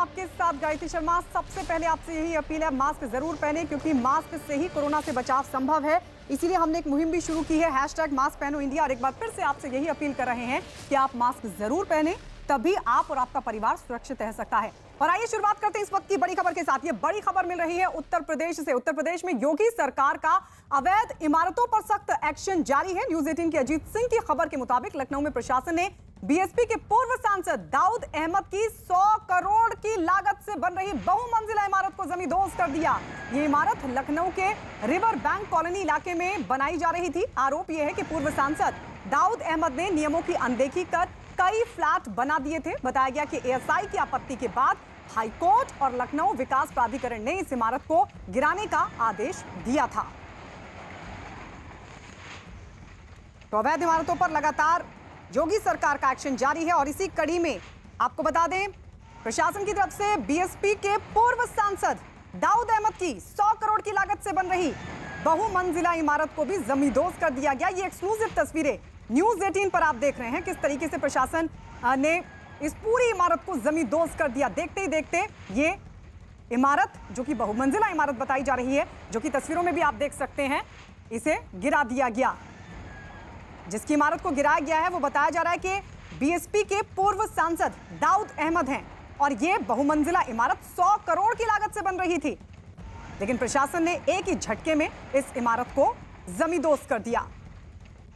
आपके साथ गायत्री शर्मा। सबसे पहले आपसे यही अपील है, मास्क जरूर पहने, क्योंकि मास्क से ही कोरोना से बचाव संभव है। इसीलिए हमने एक मुहिम भी शुरू की है, #मास्क पहनो इंडिया। और एक बार फिर से आपसे यही अपील कर रहे हैं कि आप मास्क जरूर पहने, तभी आप और आपका परिवार सुरक्षित रह सकता है। और आइए शुरुआत करते हैं इस वक्त की बड़ी खबर के साथ। ये बड़ी खबर मिल रही है उत्तर प्रदेश से। उत्तर प्रदेश में योगी सरकार का अवैध इमारतों पर सख्त एक्शन जारी है। न्यूज़ 18 के अजीत सिंह की खबर के मुताबिक लखनऊ में प्रशासन ने बीएसपी के पूर्व सांसद दाऊद अहमद की 100 करोड़ की लागत से बन रही बहुमंजिला इमारत को जमींदोज कर दिया। ये इमारत लखनऊ के रिवर बैंक कॉलोनी इलाके में बनाई जा रही थी। आरोप यह है कि पूर्व सांसद दाऊद अहमद ने नियमों की अनदेखी कर कई फ्लैट बना दिए थे। बताया गया कि एएसआई की आपत्ति के बाद हाईकोर्ट और लखनऊ विकास प्राधिकरण ने इस इमारत को गिराने का आदेश दिया था। तो अवैध इमारतों पर लगातार योगी सरकार का एक्शन जारी है। और इसी कड़ी में आपको बता दें, प्रशासन की तरफ से बीएसपी के पूर्व सांसद दाऊद अहमद की 100 करोड़ की लागत से बन रही बहुमंजिला इमारत को भी जमींदोज कर दिया गया। ये एक्सक्लूसिव तस्वीरें न्यूज़ 18 पर आप देख रहे हैं, किस तरीके से प्रशासन ने इस पूरी इमारत को जमींदोज कर दिया। देखते ही देखते ये इमारत, जो कि बहुमंजिला इमारत बताई जा रही है, जो कि तस्वीरों में भी आप देख सकते हैं, इसे गिरा दिया गया। जिसकी इमारत को गिराया गया है वो बताया जा रहा है कि बीएसपी के पूर्व सांसद दाऊद अहमद हैं। और ये बहुमंजिला इमारत 100 करोड़ की लागत से बन रही थी, लेकिन प्रशासन ने एक ही झटके में इस इमारत को जमींदोज कर दिया।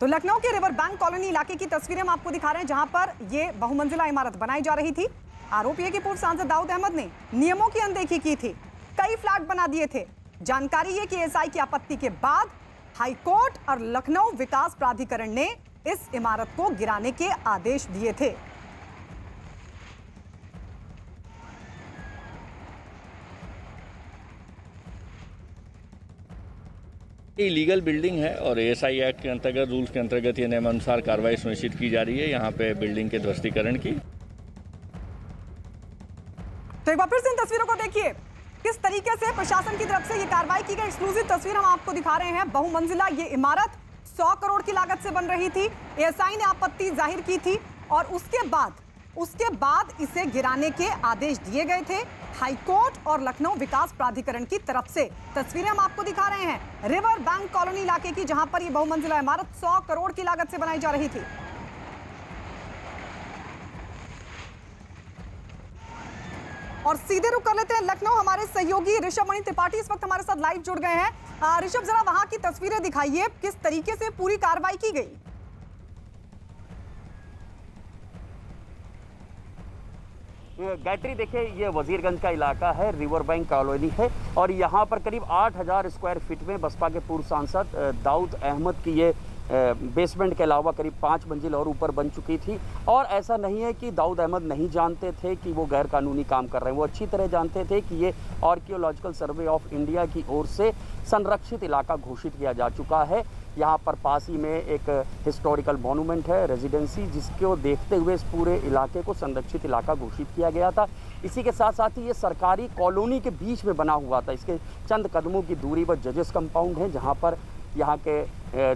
तो लखनऊ के रिवर बैंक कॉलोनी इलाके की तस्वीरें हम आपको दिखा रहे हैं, जहां पर यह बहुमंजिला इमारत बनाई जा रही थी। आरोप यह कि पूर्व सांसद दाऊद अहमद ने नियमों की अनदेखी की थी, कई फ्लैट बना दिए थे। जानकारी है कि एएसआई की आपत्ति के बाद हाईकोर्ट और लखनऊ विकास प्राधिकरण ने इस इमारत को गिराने के आदेश दिए थे। इलीगल बिल्डिंग है और एएसआई एक्ट के अंतर्गत, रूल्स के अंतर्गत ये नियमानुसार कार्रवाई सुनिश्चित की जा रही है यहाँ पे बिल्डिंग के ध्वस्तीकरण की। तो एक बार फिर से इन तस्वीरों को देखिए, किस तरीके से प्रशासन की तरफ से ये कार्रवाई की गई। एक्सक्लूसिव तस्वीर हम आपको दिखा रहे हैं। बहुमंजिला ये इमारत 100 करोड़ की लागत से बन रही थी। एएसआई ने आपत्ति जाहिर की थी और उसके बाद इसे गिराने के आदेश दिए गए थे हाईकोर्ट और लखनऊ विकास प्राधिकरण की तरफ से। तस्वीरें हम आपको दिखा रहे हैं रिवर बैंक कॉलोनी इलाके की, जहां पर यह बहुमंजिला इमारत 100 करोड़ की लागत से बनाई जा रही थी। और सीधे रुक कर लेते हैं लखनऊ। हमारे सहयोगी ऋषभ मणि त्रिपाठी इस वक्त हमारे साथ लाइव जुड़ गए हैं। ऋषभ, जरा वहां की तस्वीरें दिखाइए, किस तरीके से पूरी कार्रवाई की गई। गायत्री, देखिए ये वजीरगंज का इलाका है, रिवर बैंक कॉलोनी है और यहाँ पर करीब 8000 स्क्वायर फीट में बसपा के पूर्व सांसद दाऊद अहमद की ये बेसमेंट के अलावा करीब 5 मंजिल और ऊपर बन चुकी थी। और ऐसा नहीं है कि दाऊद अहमद नहीं जानते थे कि वो गैर कानूनी काम कर रहे हैं, वो अच्छी तरह जानते थे कि ये आर्कियोलॉजिकल सर्वे ऑफ इंडिया की ओर से संरक्षित इलाका घोषित किया जा चुका है। यहाँ पर पास ही में एक हिस्टोरिकल मॉन्यूमेंट है, रेजिडेंसी, जिसको देखते हुए इस पूरे इलाके को संरक्षित इलाका घोषित किया गया था। इसी के साथ साथ ही ये सरकारी कॉलोनी के बीच में बना हुआ था। इसके चंद कदमों की दूरी पर जजेस कंपाउंड है, जहाँ पर यहाँ के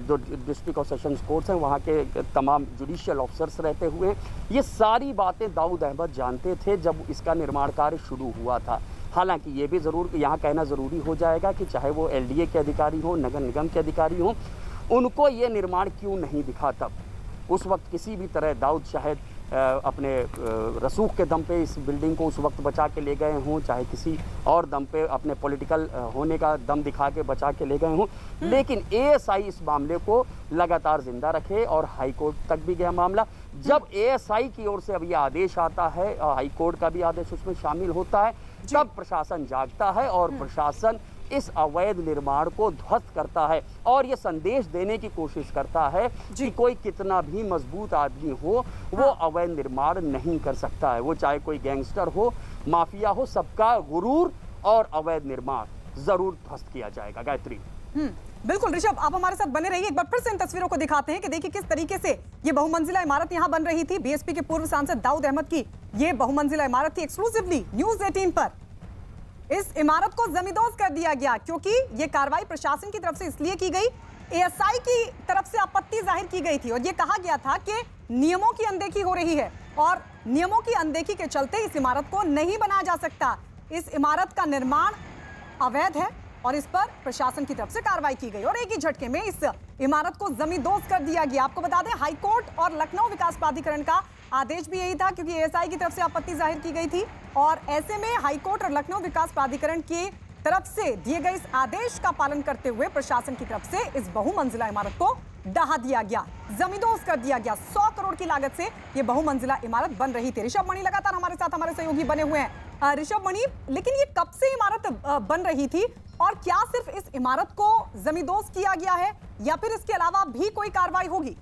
जो डिस्ट्रिक्ट और सेशंस कोर्ट्स हैं वहाँ के तमाम जुडिशियल ऑफिसर्स रहते हुए। ये सारी बातें दाऊद अहमद जानते थे जब इसका निर्माण कार्य शुरू हुआ था। हालांकि ये भी ज़रूर यहाँ कहना ज़रूरी हो जाएगा कि चाहे वो एलडीए के अधिकारी हो, नगर निगम के अधिकारी हों, उनको ये निर्माण क्यों नहीं दिखा तब। उस वक्त किसी भी तरह दाऊद शायद अपने रसूख के दम पे इस बिल्डिंग को उस वक्त बचा के ले गए हों, चाहे किसी और दम पे अपने पॉलिटिकल होने का दम दिखा के बचा के ले गए हों, लेकिन एएसआई इस मामले को लगातार जिंदा रखे और हाईकोर्ट तक भी गया मामला। जब एएसआई की ओर से अब ये आदेश आता है, हाईकोर्ट का भी आदेश उसमें शामिल होता है, तब प्रशासन जागता है और प्रशासन इस अवैध निर्माण को ध्वस्त करता है और ये संदेश देने की कोशिश करता है कि कोई कितना भी मजबूत आदमी हो, वो अवैध निर्माण नहीं कर सकता है। वो चाहे कोई गैंगस्टर हो, माफिया हो, सबका गुरूर और अवैध निर्माण जरूर ध्वस्त किया जाएगा। गायत्री। बिल्कुल ऋषभ, आप हमारे साथ बने रहिए। एक बार फिर से इन तस्वीरों को दिखाते हैं कि देखिए किस तरीके से ये बहुमंजिला इमारत यहाँ बन रही थी। बीएसपी के पूर्व सांसद दाऊद अहमद की ये बहुमंजिला इमारत थी। एक्सक्लूसिवली न्यूज़ 18 पर इस इमारत को जमींदोज कर दिया गया, क्योंकि ये कार्रवाई प्रशासन की तरफ से इसलिए की गई, एएसआई की तरफ से आपत्ति जाहिर की गई थी और ये कहा गया था कि नियमों की अनदेखी हो रही है और नियमों की अनदेखी के चलते इस इमारत को नहीं बनाया जा सकता। इस इमारत का निर्माण अवैध है और इस पर प्रशासन की तरफ से कार्रवाई की गई और एक ही झटके में इस इमारत को जमींदोज कर दिया गया। आपको बता दें, हाईकोर्ट और लखनऊ विकास प्राधिकरण का आदेश भी यही था, क्योंकि एएसआई की तरफ से आपत्ति जाहिर की गई थी और ऐसे में हाईकोर्ट और लखनऊ विकास प्राधिकरण की तरफ से दिए गए इस आदेश का पालन करते हुए प्रशासन की तरफ से इस बहुमंजिला इमारत को ढहा दिया गया, जमींदोज कर दिया गया। 100 करोड़ की लागत से यह बहुमंजिला इमारत बन रही थी। ऋषभ मणि लगातार हमारे साथ, हमारे सहयोगी बने हुए हैं। ऋषभ मणि, लेकिन ये कब से इमारत बन रही थी और क्या सिर्फ इस इमारत को जमींदोज किया गया है या फिर इसके अलावा भी कोई कार्रवाई होगी?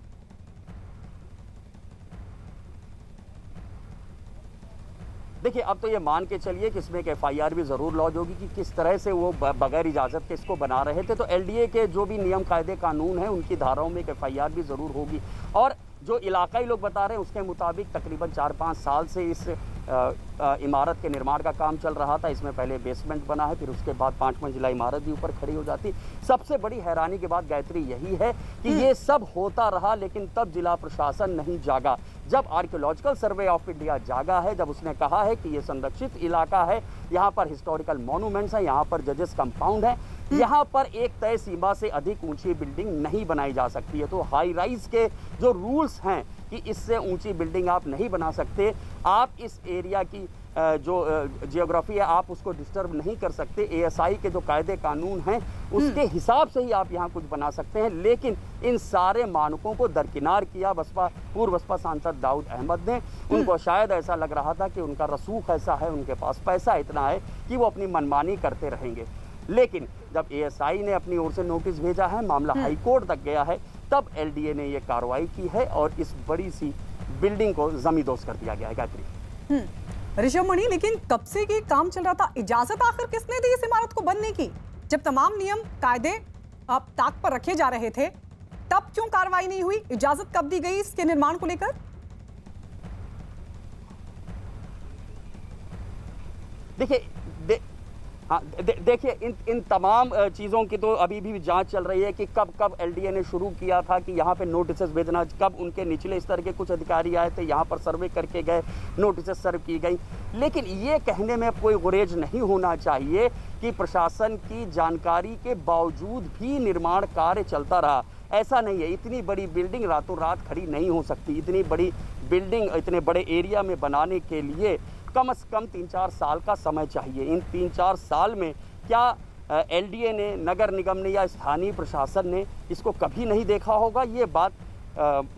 देखिए, अब तो ये मान के चलिए कि इसमें एक एफआईआर भी ज़रूर लॉन्च होगी कि किस तरह से वो बगैर इजाज़त के इसको बना रहे थे। तो एलडीए के जो भी नियम कायदे कानून हैं उनकी धाराओं में एक एफआईआर भी ज़रूर होगी। और जो इलाकाई लोग बता रहे हैं उसके मुताबिक तकरीबन 4-5 साल से इस इमारत के निर्माण का काम चल रहा था। इसमें पहले बेसमेंट बना है, फिर उसके बाद 5 मंजिला इमारत भी ऊपर खड़ी हो जाती। सबसे बड़ी हैरानी की बात गायत्री यही है कि ये सब होता रहा, लेकिन तब जिला प्रशासन नहीं जागा। जब आर्कियोलॉजिकल सर्वे ऑफ इंडिया जागा है, जब उसने कहा है कि ये संरक्षित इलाका है, यहाँ पर हिस्टोरिकल मॉन्यूमेंट्स हैं, यहाँ पर जजेस कंपाउंड है, यहाँ पर एक तय सीमा से अधिक ऊंची बिल्डिंग नहीं बनाई जा सकती है। तो हाई राइज के जो रूल्स हैं कि इससे ऊंची बिल्डिंग आप नहीं बना सकते, आप इस एरिया की जो जियोग्राफी है आप उसको डिस्टर्ब नहीं कर सकते। एएसआई के जो कायदे कानून हैं उसके हिसाब से ही आप यहाँ कुछ बना सकते हैं। लेकिन इन सारे मानकों को दरकिनार किया पूर्व बसपा सांसद दाऊद अहमद ने। उनको शायद ऐसा लग रहा था कि उनका रसूख ऐसा है, उनके पास पैसा इतना है कि वो अपनी मनमानी करते रहेंगे। लेकिन जब एएसआई ने अपनी ओर से नोटिस भेजा है, मामला हाईकोर्ट तक गया है, तब एलडीए ने ये कार्रवाई की है और इस बड़ी सी बिल्डिंग को जमींदोज कर दिया गया है। गायत्री, ऋषभ मणि, लेकिन कब से ये काम चल रहा था? इजाजत आखिर किसने दी इस इमारत को बनने की? जब तमाम नियम कायदे ताक पर रखे जा रहे थे, तब क्यों कार्रवाई नहीं हुई? इजाजत कब दी गई इसके निर्माण को लेकर? देखिए, इन तमाम चीज़ों की तो अभी भी जांच चल रही है कि कब एलडीए ने शुरू किया था कि यहाँ पे नोटिस भेजना, कब उनके निचले स्तर के कुछ अधिकारी आए थे, यहाँ पर सर्वे करके गए, नोटिस सर्व की गई। लेकिन ये कहने में कोई गुरेज नहीं होना चाहिए कि प्रशासन की जानकारी के बावजूद भी निर्माण कार्य चलता रहा। ऐसा नहीं है, इतनी बड़ी बिल्डिंग रातों रात खड़ी नहीं हो सकती। इतनी बड़ी बिल्डिंग इतने बड़े एरिया में बनाने के लिए कम से कम 3-4 साल का समय चाहिए। इन 3-4 साल में क्या एलडीए ने, नगर निगम ने या स्थानीय प्रशासन ने इसको कभी नहीं देखा होगा? ये बात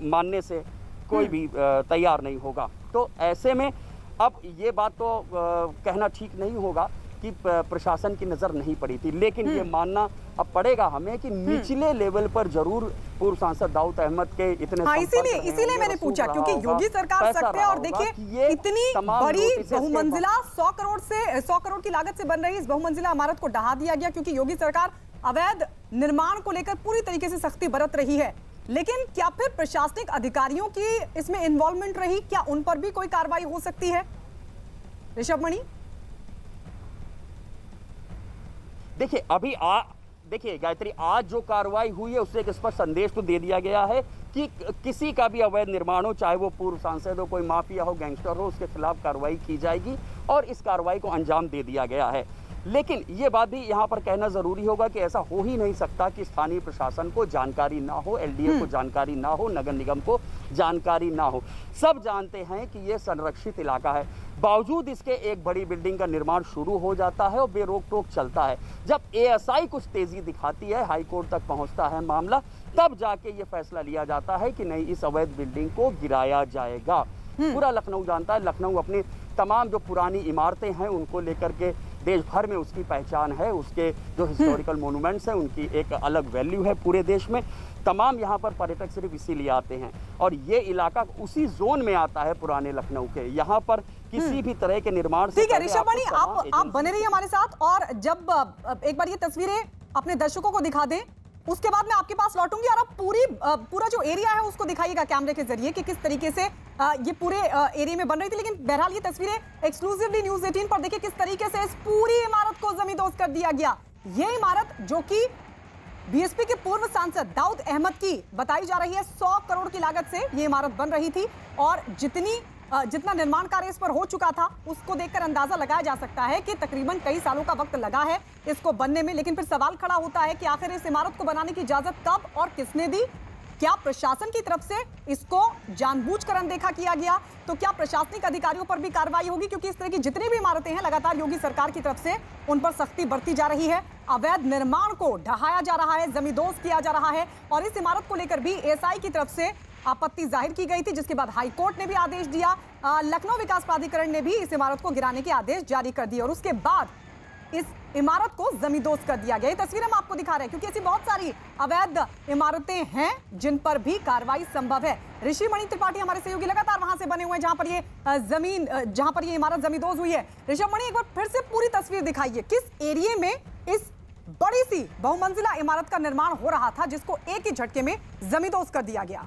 मानने से कोई भी तैयार नहीं होगा। तो ऐसे में अब ये बात तो कहना ठीक नहीं होगा कि प्रशासन की नज़र नहीं पड़ी थी, लेकिन ये मानना अब पड़ेगा हमें कि निचले लेवल पर जरूर पूर्व सांसद दाऊद अहमद के इतने इसीलिए मैंने पूछा, क्योंकि योगी सरकार सख्त है और देखिए इतनी बड़ी बहुमंजिला 100 करोड़ की लागत से बन रही इस बहुमंजिला इमारत को ढहा दिया गया, क्योंकि योगी सरकार अवैध निर्माण को लेकर पूरी तरीके से सख्ती बरत रही है। लेकिन क्या फिर प्रशासनिक अधिकारियों की इसमें इन्वॉल्वमेंट रही? क्या उन पर भी कोई कार्रवाई हो सकती है? ऋषभ मणि, देखिए गायत्री, आज जो कार्रवाई हुई है उससे एक स्पष्ट संदेश तो दे दिया गया है कि किसी का भी अवैध निर्माण हो, चाहे वो पूर्व सांसद हो, कोई माफिया हो, गैंगस्टर हो, उसके खिलाफ कार्रवाई की जाएगी और इस कार्रवाई को अंजाम दे दिया गया है। लेकिन ये बात भी यहाँ पर कहना जरूरी होगा कि ऐसा हो ही नहीं सकता कि स्थानीय प्रशासन को जानकारी ना हो, एलडीए को जानकारी ना हो, नगर निगम को जानकारी ना हो। सब जानते हैं कि ये संरक्षित इलाका है, बावजूद इसके एक बड़ी बिल्डिंग का निर्माण शुरू हो जाता है और बेरोक टोक चलता है। जब एएसआई कुछ तेजी दिखाती है, हाईकोर्ट तक पहुंचता है मामला, तब जाके ये फैसला लिया जाता है कि नहीं, इस अवैध बिल्डिंग को गिराया जाएगा। पूरा लखनऊ जानता है, लखनऊ अपनी तमाम जो पुरानी इमारतें हैं उनको लेकर के देश भर में उसकी पहचान है, उसके जो हिस्टोरिकल मोनूमेंट्स हैं उनकी एक अलग वैल्यू है पूरे देश में। तमाम यहाँ पर पर्यटक सिर्फ इसीलिए आते हैं और ये इलाका उसी जोन में आता है पुराने लखनऊ के। यहाँ पर किसी भी तरह के निर्माण से ठीक है ऋषभ मणि, आप बने रहिए हमारे साथ और जब एक बार ये तस्वीरें अपने दर्शकों को दिखा दें उसके बाद मैं आपके पास लौटूंगी और आप पूरा जो एरिया है उसको दिखाइएगा कैमरे के जरिए कि किस तरीके से ये पूरे एरिया में बन रही थी। लेकिन बहरहाल ये तस्वीरें एक्सक्लूसिवली न्यूज़ 18 पर देखिए किस तरीके से इस पूरी इमारत को जमींदोज कर दिया गया। ये इमारत जो कि बीएसपी के पूर्व सांसद दाऊद अहमद की बताई जा रही है, 100 करोड़ की लागत से ये इमारत बन रही थी और जितनी जितना निर्माण कार्य इस पर हो चुका था उसको देखकर अंदाजा लगाया जा सकता है कि तकरीबन कई सालों का वक्त लगा है इसको बनने में। लेकिन फिर सवाल खड़ा होता है कि आखिर इस इमारत को बनाने की इजाजत कब और किसने दी? क्या प्रशासन की तरफ से इसको जानबूझकर अनदेखा किया गया? तो क्या प्रशासनिक अधिकारियों पर भी कार्रवाई होगी? क्योंकि इस तरह की जितनी भी इमारतें हैं लगातार योगी सरकार की तरफ से उन पर सख्ती बरती जा रही है। अवैध निर्माण को ढहाया जा रहा है, जमींदोज किया जा रहा है और इस इमारत को लेकर भी एएसआई की तरफ से आपत्ति जाहिर की गई थी, जिसके बाद हाईकोर्ट ने भी आदेश दिया। लखनऊ विकास प्राधिकरण ने भी इस इमारत को गिराने के आदेश जारी कर दिए और उसके बाद इस इमारत को जमींदोज कर दिया गया। ये तस्वीर हम आपको दिखा रहे हैं क्योंकि ऐसी बहुत सारी अवैध इमारतें हैं जिन पर भी कार्रवाई संभव है। ऋषि मणि त्रिपाठी हमारे सहयोगी लगातार वहां से बने हुए हैं जहां पर ये इमारत जमींदोज हुई है। ऋषभ मणि, एक बार फिर से पूरी तस्वीर दिखाइए, किस एरिया में इस बड़ी सी बहुमंजिला इमारत का निर्माण हो रहा था जिसको एक ही झटके में जमींदोज कर दिया गया?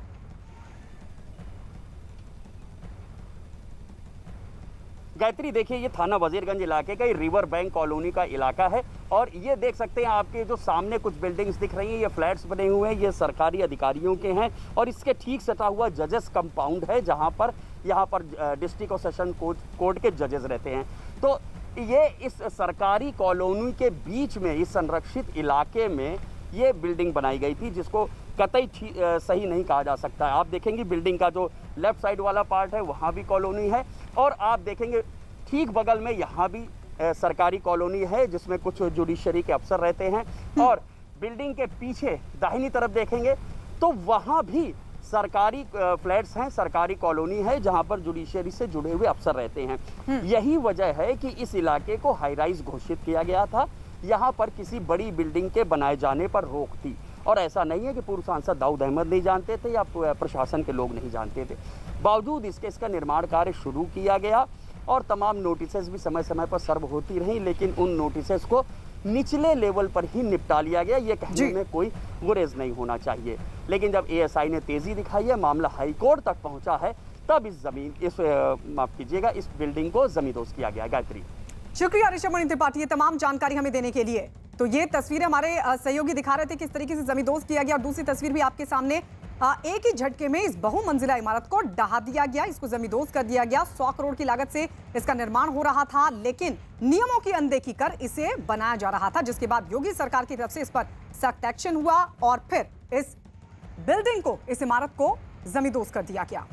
गायत्री, देखिए ये थाना वजीरगंज इलाके का रिवर बैंक कॉलोनी का इलाका है और ये देख सकते हैं आपके जो सामने कुछ बिल्डिंग्स दिख रही हैं, ये फ्लैट्स बने हुए हैं, ये सरकारी अधिकारियों के हैं और इसके ठीक सटा हुआ जजेस कंपाउंड है जहां पर यहाँ पर डिस्ट्रिक्ट और सेशन कोर्ट के जजेस रहते हैं। तो ये इस सरकारी कॉलोनी के बीच में इस संरक्षित इलाके में ये बिल्डिंग बनाई गई थी जिसको कतई सही नहीं कहा जा सकता है। आप देखेंगे बिल्डिंग का जो लेफ्ट साइड वाला पार्ट है वहाँ भी कॉलोनी है और आप देखेंगे ठीक बगल में यहाँ भी सरकारी कॉलोनी है जिसमें कुछ जुडिशरी के अफसर रहते हैं और बिल्डिंग के पीछे दाहिनी तरफ देखेंगे तो वहाँ भी सरकारी फ्लैट्स हैं, सरकारी कॉलोनी है जहाँ पर जुडिशरी से जुड़े हुए अफसर रहते हैं। यही वजह है कि इस इलाके को हाई राइज घोषित किया गया था। यहाँ पर किसी बड़ी बिल्डिंग के बनाए जाने पर रोक थी और ऐसा नहीं है कि पूर्व सांसद दाऊद अहमद नहीं जानते थे या प्रशासन के लोग नहीं जानते थे। बावजूद इसका निर्माण कार्य शुरू किया गया और तमाम नोटिसेस भी समय समय पर सर्व होती रही, लेकिन उन नोटिसेस को निचले लेवल पर ही निपटा लिया गया। ये कहने में कोई गुरेज नहीं होना चाहिए, लेकिन जब एएसआई ने तेजी दिखाई है, मामला हाईकोर्ट तक पहुंचा है, तब इस बिल्डिंग को जमींदोज किया गया। गायत्री, शुक्रिया ऋषभ मणि त्रिपाठी, ये तमाम जानकारी हमें देने के लिए। तो ये तस्वीरें हमारे सहयोगी दिखा रहे थे किस तरीके से जमींदोज किया गया और दूसरी तस्वीर भी आपके सामने एक ही झटके में इस बहुमंजिला इमारत को ढहा दिया गया, इसको जमींदोज कर दिया गया। 100 करोड़ की लागत से इसका निर्माण हो रहा था लेकिन नियमों की अनदेखी कर इसे बनाया जा रहा था, जिसके बाद योगी सरकार की तरफ से इस पर सख्त एक्शन हुआ और फिर इस बिल्डिंग को, इस इमारत को जमींदोज कर दिया गया।